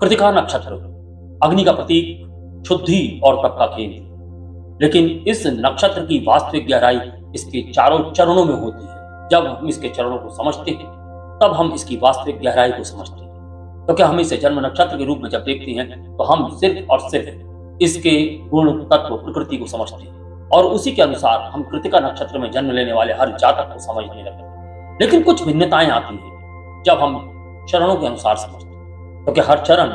कृतिका नक्षत्र अग्नि का प्रतीक, शुद्धि और तप का केंद्र। लेकिन इस नक्षत्र की वास्तविक गहराई इसके चारों चरणों में होती है। जब हम इसके चरणों को समझते हैं तब हम इसकी वास्तविक गहराई को समझते हैं। तो क्या हम इसे जन्म नक्षत्र के रूप में जब देखते हैं तो हम सिर्फ और सिर्फ इसके गुण, तत्व, प्रकृति को समझते हैं और उसी के अनुसार हम कृतिका नक्षत्र में जन्म लेने वाले हर जातक को समझने लगते हैं। लेकिन कुछ भिन्नताएं आती हैं जब हम चरणों के अनुसार समझते हैं, क्योंकि हर चरण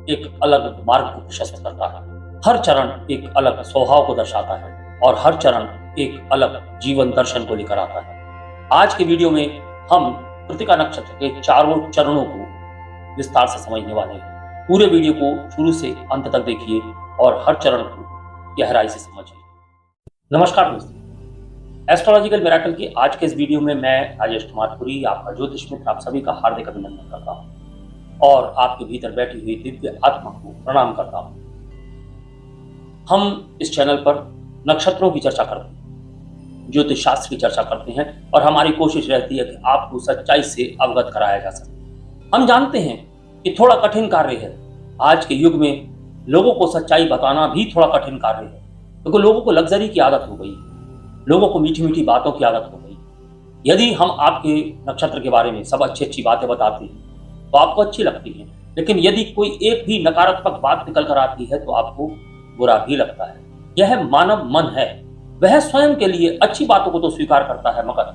एक अलग मार्ग को प्रशस्त करता है, हर चरण एक अलग स्वभाव को दर्शाता है और हर चरण एक अलग जीवन दर्शन को लेकर आता है। आज के वीडियो में हम कृतिका नक्षत्र के चारों चरणों को विस्तार से समझने वाले हैं। पूरे वीडियो को शुरू से अंत तक देखिए और हर चरण को गहराई से समझिए। नमस्कार दोस्तों, एस्ट्रोलॉजिकल मिरेकल के आज के इस वीडियो में मैं राजेश कुमार पुरी, आपका ज्योतिष मित्र, आप सभी का हार्दिक अभिनंदन करता हूं और आपके भीतर बैठी हुई दिव्य आत्मा को प्रणाम करता हूं। हम इस चैनल पर नक्षत्रों की चर्चा करते हैं, ज्योतिष शास्त्र की चर्चा करते हैं और हमारी कोशिश रहती है कि आपको सच्चाई से अवगत कराया जा सके। हम जानते हैं कि थोड़ा कठिन कार्य है। आज के युग में लोगों को सच्चाई बताना भी थोड़ा कठिन कार्य है, क्योंकि लोगों को लग्जरी की आदत हो गई, लोगों को मीठी मीठी बातों की आदत हो गई। यदि हम आपके नक्षत्र के बारे में सब अच्छी अच्छी बातें बताते हैं तो आपको अच्छी लगती है, लेकिन यदि कोई एक भी नकारात्मक बात निकल कर आती है तो आपको बुरा भी लगता है। यह मानव मन है, वह स्वयं के लिए अच्छी बातों को तो स्वीकार करता है, मगर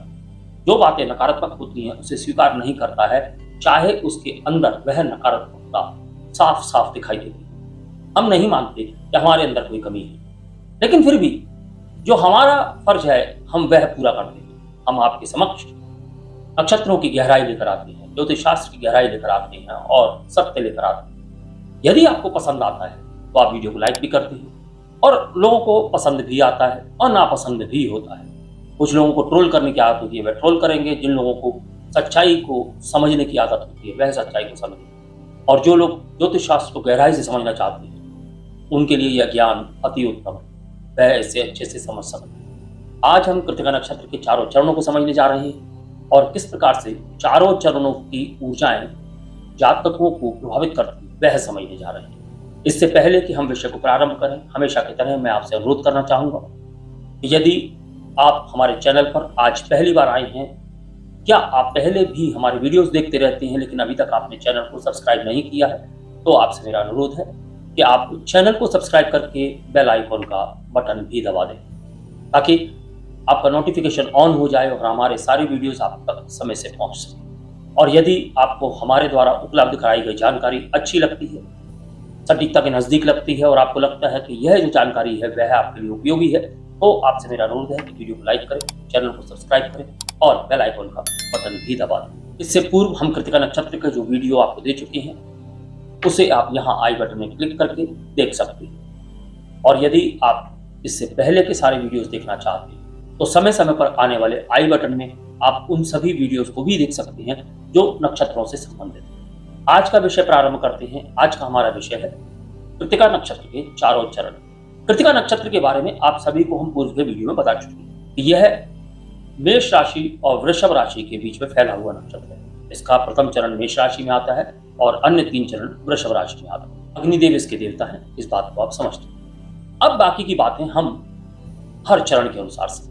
जो बातें नकारात्मक होती हैं उसे स्वीकार नहीं करता है, चाहे उसके अंदर वह नकारात्मकता साफ साफ दिखाई देती है। हम नहीं मानते कि हमारे अंदर कोई कमी है, लेकिन फिर भी जो हमारा फर्ज है हम वह पूरा करते हैं। हम आपके समक्ष नक्षत्रों की गहराई लेकर आते हैं, ज्योतिष शास्त्र की गहराई लेकर आते हैं और सत्य लेकर आते हैं। यदि आपको पसंद आता है तो आप वीडियो को लाइक भी करते हैं और लोगों को पसंद भी आता है और नापसंद भी होता है। कुछ लोगों को ट्रोल करने की आदत होती है, वह ट्रोल करेंगे। जिन लोगों को सच्चाई को समझने की आदत होती है वह सच्चाई को समझेंगे, और जो लोग ज्योतिष शास्त्र को गहराई से समझना चाहते हैं उनके लिए यह ज्ञान अति उत्तम है, वह इसे अच्छे से समझ सकते हैं। आज हम कृतिका नक्षत्र के चारों चरणों को समझने जा रहे हैं और किस प्रकार से चारों चरणों की ऊर्जाएं जातकों को प्रभावित करती हैं वह समझने जा रहे हैं। इससे पहले कि हम विषय को प्रारंभ करें, हमेशा की तरह मैं आपसे अनुरोध करना चाहूंगा कि यदि आप हमारे चैनल पर आज पहली बार आए हैं, क्या आप पहले भी हमारे वीडियोस देखते रहते हैं लेकिन अभी तक आपने चैनल को सब्सक्राइब नहीं किया है, तो आपसे मेरा अनुरोध है कि आप चैनल को सब्सक्राइब करके बेल आइकॉन का बटन भी दबा दें, ताकि आपका नोटिफिकेशन ऑन हो जाए और हमारे सारे वीडियोस आप तक समय से पहुंच सके। और यदि आपको हमारे द्वारा उपलब्ध कराई गई जानकारी अच्छी लगती है, सटीकता के नजदीक लगती है और आपको लगता है कि यह जो जानकारी है वह आपके लिए उपयोगी है, तो आपसे मेरा अनुरोध है कि वीडियो को लाइक करें, चैनल को सब्सक्राइब करें और बेल आइकॉन का बटन भी दबा दें। इससे पूर्व हम कृतिका नक्षत्र का जो वीडियो आपको दे चुके हैं उसे आप यहाँ आई बटन में क्लिक करके देख सकते हैं। और यदि आप इससे पहले के सारे वीडियोस देखना चाहते हैं तो समय समय पर आने वाले आई बटन में आप उन सभी वीडियोस को भी देख सकते हैं जो नक्षत्रों से संबंधित है। आज का विषय प्रारंभ करते हैं। आज का हमारा विषय है कृतिका नक्षत्र के चारों चरण। कृतिका नक्षत्र के बारे में आप सभी को हम पूर्व के वीडियो में बता चुके हैं कि यह मेष राशि और वृषभ राशि के बीच में फैला हुआ नक्षत्र है। इसका प्रथम चरण मेष राशि में आता है और अन्य 3 चरण वृषभ राशि में आते हैं। अग्निदेव इसके देवता हैं, इस बात को आप समझते हैं। अब बाकी की बातें हम हर चरण के अनुसार से।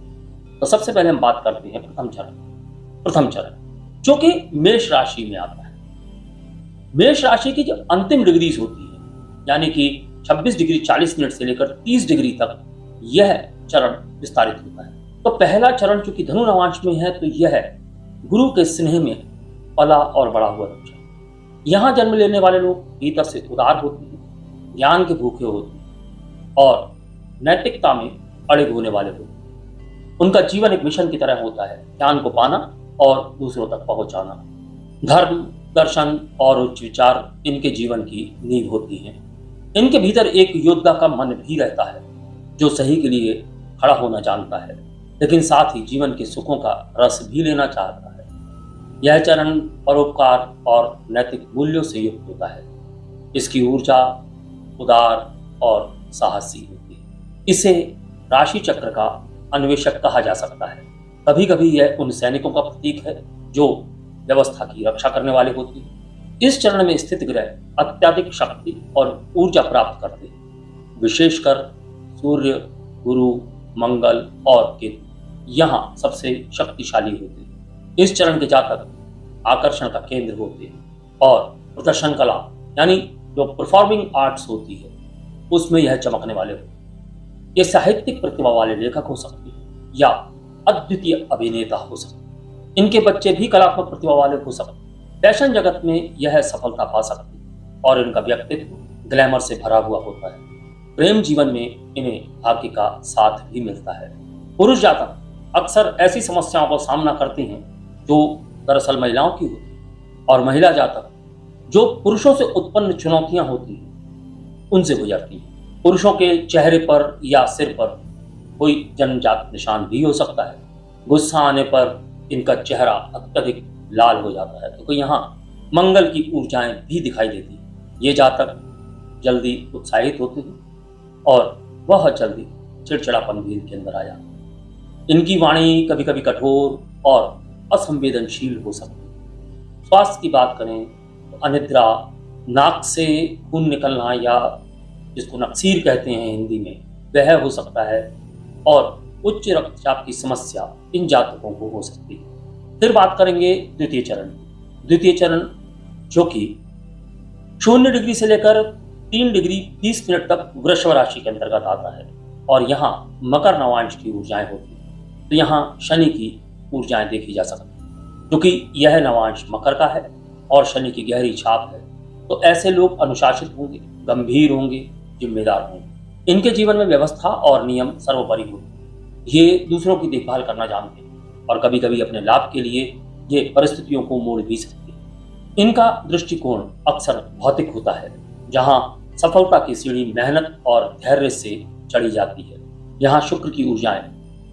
तो सबसे पहले हम बात करते हैं प्रथम चरण जो कि मेष राशि में आता है। मेष राशि की जो अंतिम डिग्रीज होती है, यानी कि 26 डिग्री 40 मिनट से लेकर 30 डिग्री तक यह चरण विस्तारित होता है। तो पहला चरण चूंकि धनु नवांश में है तो यह गुरु के स्नेह में पला और बड़ा हुआ नक्षत्र। यहाँ जन्म लेने वाले लोग भीतर से उदार होते हैं, ज्ञान के भूखे होते हैं और नैतिकता में अड़िग होने वाले लोग। उनका जीवन एक मिशन की तरह होता है, ज्ञान को पाना और दूसरों तक पहुंचाना। धर्म, दर्शन और उच्च विचार इनके जीवन की नींव होती हैं। इनके भीतर एक योद्धा का मन भी रहता है जो सही के लिए खड़ा होना जानता है, लेकिन साथ ही जीवन के सुखों का रस भी लेना चाहता है। यह चरण परोपकार और नैतिक मूल्यों से युक्त होता है। इसकी ऊर्जा उदार और साहसी होती है। इसे राशि चक्र का अन्वेषक कहा जा सकता है। कभी कभी यह उन सैनिकों का प्रतीक है जो व्यवस्था की रक्षा करने वाले होते हैं। इस चरण में स्थित ग्रह अत्यधिक शक्ति और ऊर्जा प्राप्त करते हैं। विशेषकर सूर्य, गुरु, मंगल और केतु यहाँ सबसे शक्तिशाली होते हैं। इस चरण के जातक आकर्षण का केंद्र होते हैं और प्रदर्शन कला यानी जो परफॉर्मिंग आर्ट्स होती है उसमें यह चमकने वाले होते हैं। ये साहित्यिक प्रतिभा वाले लेखक हो सकते हैं या अद्वितीय अभिनेता हो सकते हैं। इनके बच्चे भी कलात्मक प्रतिभा वाले हो सकते हैं। फैशन जगत में यह सफलता पा सकते हैं और इनका व्यक्तित्व ग्लैमर से भरा हुआ होता है। प्रेम जीवन में इन्हें भाग्य का साथ भी मिलता है। पुरुष जातक अक्सर ऐसी समस्याओं का सामना करते हैं जो दरअसल महिलाओं की होती है, और महिला जातक जो पुरुषों से उत्पन्न चुनौतियां होती हैं उनसे गुजरती हैं। पुरुषों के चेहरे पर या सिर पर कोई जन्मजात निशान भी हो सकता है। गुस्सा आने पर इनका चेहरा अत्यधिक लाल हो जाता है, तो यहाँ मंगल की ऊर्जाएं भी दिखाई देती हैं। ये जातक जल्दी उत्साहित होते हैं और वह जल्दी चिड़चिड़ापन भी इनके अंदर आ जाता है। इनकी वाणी कभी कभी कठोर और असंवेदनशील हो सकती है। स्वास्थ्य की बात करें तो अनिद्रा, नाक से खून निकलना या जिसको नक्सीर कहते हैं हिंदी में, वह हो सकता है, और उच्च रक्तचाप की समस्या इन जातकों को हो सकती है। फिर बात करेंगे द्वितीय चरण। द्वितीय चरण जो कि 0 डिग्री से लेकर 3 डिग्री 20 मिनट तक वृषभ राशि के अंतर्गत आता है और यहाँ मकर नवांश की ऊर्जाएं होती हैं। तो यहाँ शनि की ऊर्जाएं देखी जा सकती हैं, क्योंकि यह नवांश मकर का है और शनि की गहरी छाप है। तो ऐसे लोग अनुशासित होंगे, गंभीर होंगे, जिम्मेदार होंगे। इनके जीवन में व्यवस्था और नियम सर्वोपरि होते। ये दूसरों की देखभाल करना जानते हैं और कभी कभी अपने लाभ के लिए ये परिस्थितियों को मोड़ भी सकते हैं। इनका दृष्टिकोण अक्सर भौतिक होता है, जहां सफलता की सीढ़ी मेहनत और धैर्य से चढ़ी जाती है। यहाँ शुक्र की ऊर्जाएं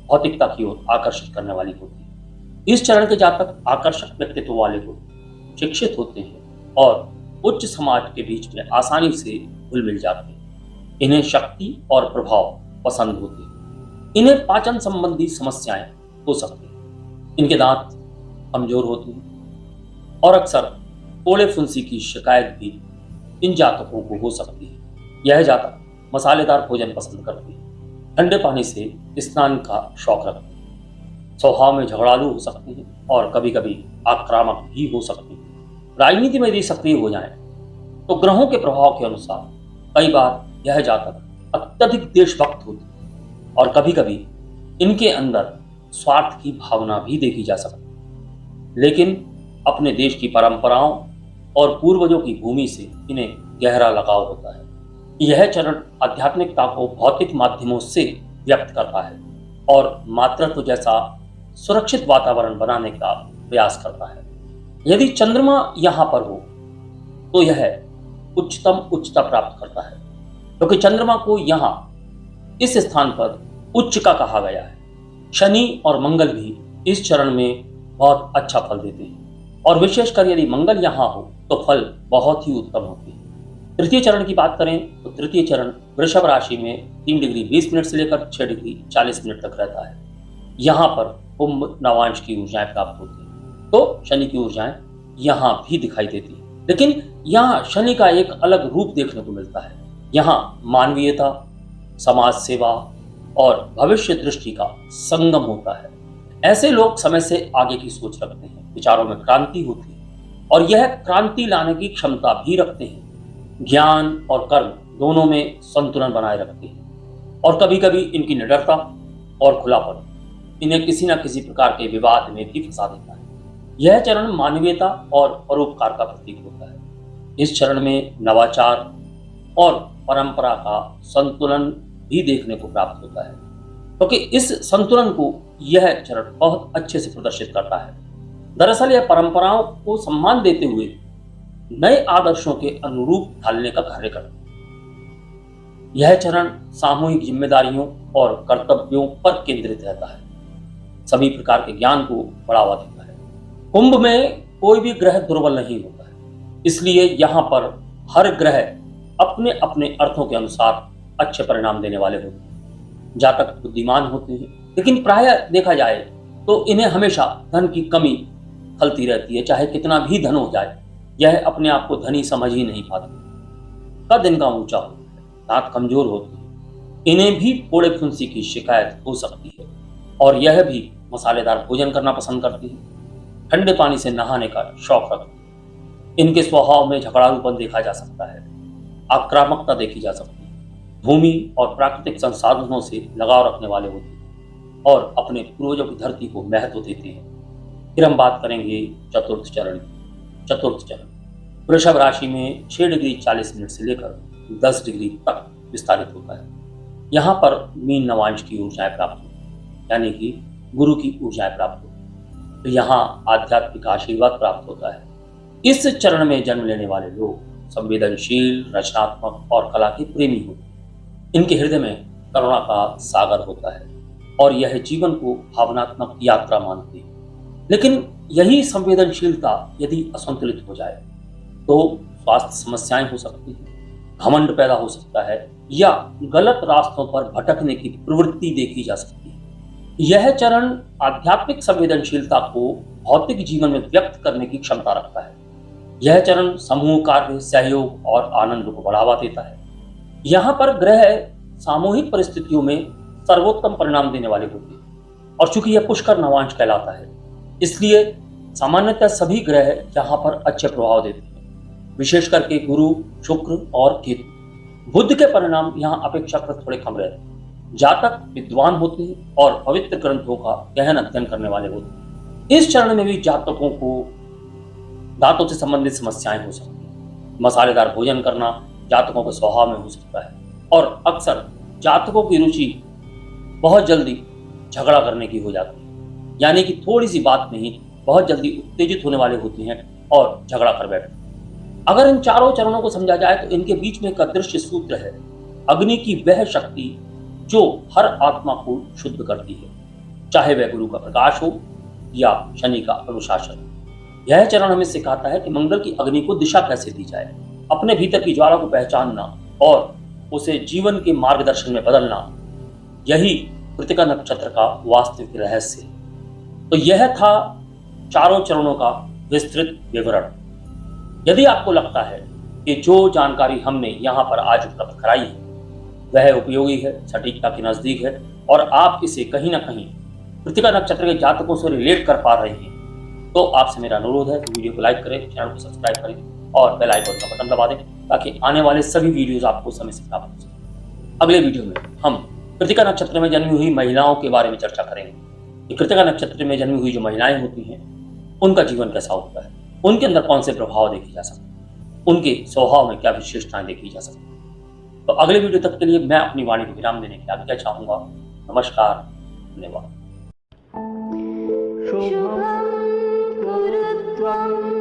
भौतिकता की ओर आकर्षित करने वाली होती है। इस चरण के जातक आकर्षक व्यक्तित्व वाले होते हैं, शिक्षित होते हैं और उच्च समाज के बीच में आसानी से घुल मिल जाते हैं। इन्हें शक्ति और प्रभाव पसंद होते हैं। इन्हें पाचन संबंधी समस्याएं हो सकती हैं। इनके दांत कमजोर होते हैं और अक्सर फोड़े फुंसी की शिकायत भी इन जातकों को हो सकती है। यह जातक मसालेदार भोजन पसंद करते हैं, ठंडे पानी से स्नान का शौक रखते हैं, स्वभाव में झगड़ालू हो सकते हैं और कभी कभी आक्रामक भी हो सकते हैं। राजनीति में यदि सक्रिय हो जाएं तो ग्रहों के प्रभाव के अनुसार कई बार यह जातक अत्यधिक देशभक्त होते हैं और कभी कभी इनके अंदर स्वार्थ की भावना भी देखी जा सकती है। लेकिन अपने देश की परंपराओं और पूर्वजों की भूमि से इन्हें गहरा लगाव होता है। यह चरण आध्यात्मिकता को भौतिक माध्यमों से व्यक्त करता है और मातृत्व जैसा सुरक्षित वातावरण बनाने का प्रयास करता है। यदि चंद्रमा यहाँ पर हो तो यह उच्चतम उच्चता प्राप्त करता है, क्योंकि चंद्रमा को यहाँ इस स्थान पर उच्च का कहा गया है। शनि और मंगल भी इस चरण में बहुत अच्छा फल देते हैं और विशेषकर यदि मंगल यहाँ हो तो फल बहुत ही उत्तम होते हैं। तृतीय चरण की बात करें तो तृतीय चरण वृषभ राशि में 3 डिग्री 20 मिनट से लेकर 6 डिग्री 40 मिनट तक रहता है। यहाँ पर कुंभ नवांश की ऊर्जाएं प्राप्त होती हैं, तो शनि की ऊर्जाएं यहाँ भी दिखाई देती है। लेकिन यहाँ शनि का एक अलग रूप देखने को मिलता है। यहाँ मानवीयता, समाज सेवा और भविष्य दृष्टि का संगम होता है। ऐसे लोग समय से आगे की सोच रखते हैं, विचारों में क्रांति होती है और यह क्रांति लाने की क्षमता भी रखते हैं। ज्ञान और कर्म दोनों में संतुलन बनाए रखते हैं और कभी कभी इनकी निडरता और खुलापन इन्हें किसी न किसी प्रकार के विवाद में भी फंसा देता है। यह चरण मानवीयता और परोपकार का प्रतीक होता है। इस चरण में नवाचार और परंपरा का संतुलन भी देखने को प्राप्त होता है, क्योंकि इस संतुलन को यह चरण बहुत अच्छे से प्रदर्शित करता है। दरअसल यह परंपराओं को सम्मान देते हुए नए आदर्शों के अनुरूप ढालने का कार्य करता है। यह चरण सामूहिक जिम्मेदारियों और कर्तव्यों पर केंद्रित रहता है, सभी प्रकार के ज्ञान को बढ़ावा देता है। कुंभ में कोई भी ग्रह दुर्बल नहीं होता है, इसलिए यहाँ पर हर ग्रह अपने अपने अर्थों के अनुसार अच्छे परिणाम देने वाले होते हैं। जातक बुद्धिमान होते हैं, लेकिन प्रायः देखा जाए तो इन्हें हमेशा धन की कमी खलती रहती है। चाहे कितना भी धन हो जाए, यह अपने आप को धनी समझ ही नहीं पाते। कद इनका ऊंचा होता है, दांत कमजोर होते हैं, इन्हें भी फोड़े फुंसी की शिकायत हो सकती है और यह भी मसालेदार भोजन करना पसंद करती है। ठंडे पानी से नहाने का शौक रखती है। इनके स्वभाव में झगड़ालूपन देखा जा सकता है, आक्रामकता देखी जा सकती है। भूमि और प्राकृतिक संसाधनों से लगाव रखने वाले होते हैं और अपने पूर्वजों की धरती को महत्व देते हैं। फिर हम बात करेंगे चतुर्थ चरण की। चतुर्थ चरण वृषभ राशि में 6 डिग्री 40 मिनट से लेकर 10 डिग्री तक विस्तारित होता है। यहाँ पर मीन नवांश की ऊर्जाएं प्राप्त होती है, यानी कि गुरु की ऊर्जाएं प्राप्त होती है। तो यहाँ आध्यात्मिक आशीर्वाद प्राप्त होता है। इस चरण में जन्म लेने वाले लोग संवेदनशील, रचनात्मक और कला के प्रेमी होते हैं। इनके हृदय में करुणा का सागर होता है और यह जीवन को भावनात्मक यात्रा मानते हैं। लेकिन यही संवेदनशीलता यदि असंतुलित हो जाए तो स्वास्थ्य समस्याएं हो सकती हैं, घमंड पैदा हो सकता है या गलत रास्तों पर भटकने की प्रवृत्ति देखी जा सकती है। यह चरण आध्यात्मिक संवेदनशीलता को भौतिक जीवन में व्यक्त करने की क्षमता रखता है। यह चरण समूह कार्य, सहयोग और आनंद को बढ़ावा देता है। यहाँ पर ग्रह सामूहिक परिस्थितियों में सर्वोत्तम परिणाम देने वाले होते हैं और चूंकि यह पुष्कर नवांश कहलाता है, इसलिए सामान्यतः सभी ग्रह यहाँ पर अच्छे प्रभाव देते हैं, विशेष करके गुरु, शुक्र और केतु। बुध के परिणाम यहाँ अपेक्षाकृत थोड़े कम रहते हैं। जातक विद्वान होते हैं और पवित्र ग्रंथों का गहन अध्ययन करने वाले होते हैं। इस चरण में भी जातकों को दांतों से संबंधित समस्याएं हो सकती हैं। मसालेदार भोजन करना जातकों के स्वभाव में हो सकता है और अक्सर जातकों की रुचि बहुत जल्दी झगड़ा करने की हो जाती है, यानी कि थोड़ी सी बात में ही बहुत जल्दी उत्तेजित होने वाले होते हैं और झगड़ा कर बैठते हैं। अगर इन चारों चरणों को समझा जाए तो इनके बीच में एक अदृश्य सूत्र है, अग्नि की वह शक्ति जो हर आत्मा को शुद्ध करती है, चाहे वह गुरु का प्रकाश हो या शनि का अनुशासन। यह चरण हमें सिखाता है कि मंगल की अग्नि को दिशा कैसे दी जाए, अपने भीतर की ज्वाला को पहचानना और उसे जीवन के मार्गदर्शन में बदलना, यही कृतिका नक्षत्र का वास्तविक रहस्य है। तो यह था चारों चरणों का विस्तृत विवरण। यदि आपको लगता है कि जो जानकारी हमने यहाँ पर आज उपलब्ध कराई है वह उपयोगी है, सटीकता के नजदीक है और आप इसे कहीं ना कहीं कृतिका नक्षत्र के जातकों से रिलेट कर पा रहे हैं, तो आपसे मेरा अनुरोध है कि वीडियो को लाइक करें, चैनल को सब्सक्राइब करें और बेल आइकन का बटन दबा दें ताकि आने वाले सभी वीडियोस आपको समय से प्राप्त हो सके। अगले वीडियो में हम कृतिका नक्षत्र में जन्मी हुई महिलाओं के बारे में चर्चा करेंगे कि कृतिका नक्षत्र में जन्मी हुई जो महिलाएं होती हैं उनका जीवन कैसा होता है, उनके अंदर कौन से प्रभाव देखे जा सकते हैं, उनके स्वभाव में क्या विशेषताएं देखी जा सकती हैं। तो अगले वीडियो तक के लिए मैं अपनी वाणी को विराम देने की आज्ञा चाहूंगा। नमस्कार, धन्यवाद। शुभं गुरुत्वं